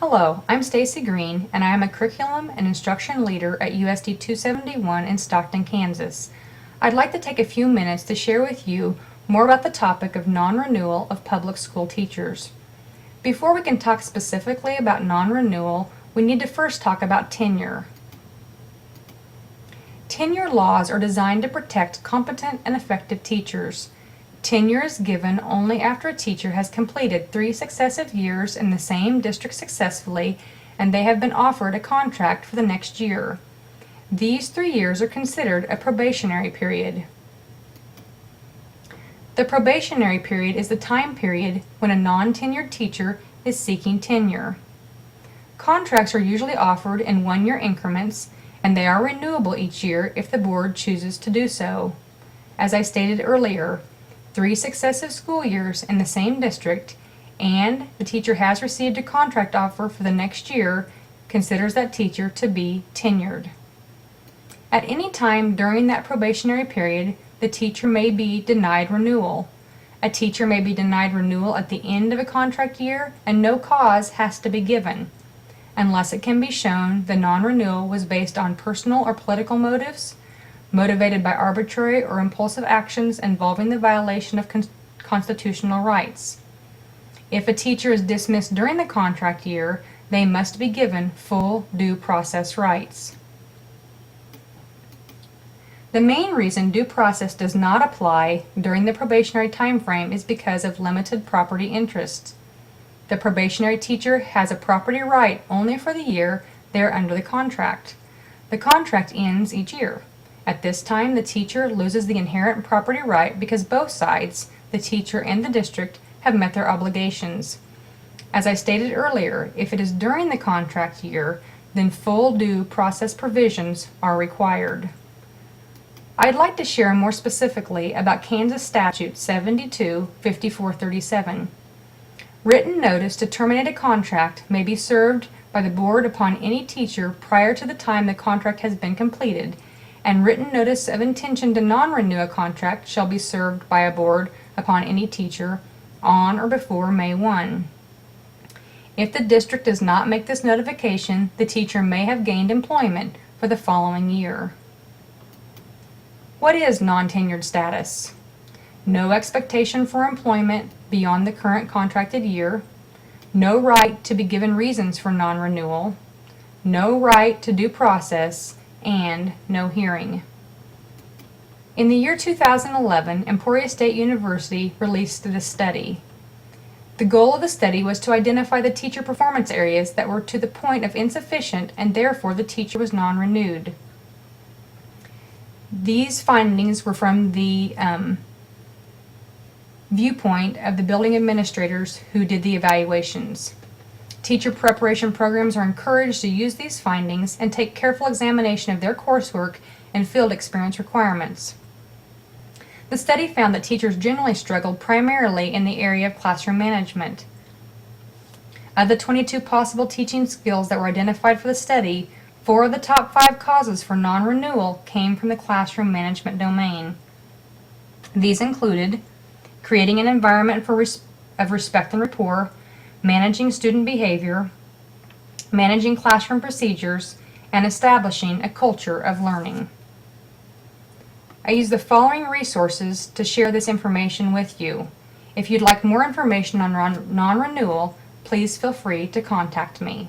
Hello, I'm Stacy Green, and I am a Curriculum and Instruction Leader at USD 271 in Stockton, Kansas. I'd like to take a few minutes to share with you more about the topic of non-renewal of public school teachers. Before we can talk specifically about non-renewal, we need to first talk about tenure. Tenure laws are designed to protect competent and effective teachers. Tenure is given only after a teacher has completed 3 successive years in the same district successfully and they have been offered a contract for the next year. These 3 years are considered a probationary period. The probationary period is the time period when a non-tenured teacher is seeking tenure. Contracts are usually offered in 1-year increments, and they are renewable each year if the board chooses to do so. As I stated earlier, 3 successive school years in the same district and the teacher has received a contract offer for the next year considers that teacher to be tenured. At any time during that probationary period, the teacher may be denied renewal. A teacher may be denied renewal at the end of a contract year and no cause has to be given, unless it can be shown the non-renewal was based on personal or political motives, motivated by arbitrary or impulsive actions involving the violation of constitutional rights. If a teacher is dismissed during the contract year, they must be given full due process rights. The main reason due process does not apply during the probationary time frame is because of limited property interests. The probationary teacher has a property right only for the year they are under the contract. The contract ends each year. At this time, the teacher loses the inherent property right because both sides, the teacher and the district, have met their obligations. As I stated earlier, if it is during the contract year, then full due process provisions are required. I'd like to share more specifically about Kansas Statute 72-5437. Written notice to terminate a contract may be served by the board upon any teacher prior to the time the contract has been completed, and written notice of intention to non-renew a contract shall be served by a board upon any teacher on or before May 1. If the district does not make this notification, the teacher may have gained employment for the following year. What is non-tenured status? No expectation for employment beyond the current contracted year, no right to be given reasons for non-renewal, no right to due process, and no hearing. In the year 2011, Emporia State University released a study. The goal of the study was to identify the teacher performance areas that were to the point of insufficient and therefore the teacher was non-renewed. These findings were from the viewpoint of the building administrators who did the evaluations. Teacher preparation programs are encouraged to use these findings and take careful examination of their coursework and field experience requirements. The study found that teachers generally struggled primarily in the area of classroom management. Of the 22 possible teaching skills that were identified for the study, 4 of the top 5 causes for non-renewal came from the classroom management domain. These included creating an environment of respect and rapport, managing student behavior, managing classroom procedures, and establishing a culture of learning. I use the following resources to share this information with you. If you'd like more information on non-renewal, please feel free to contact me.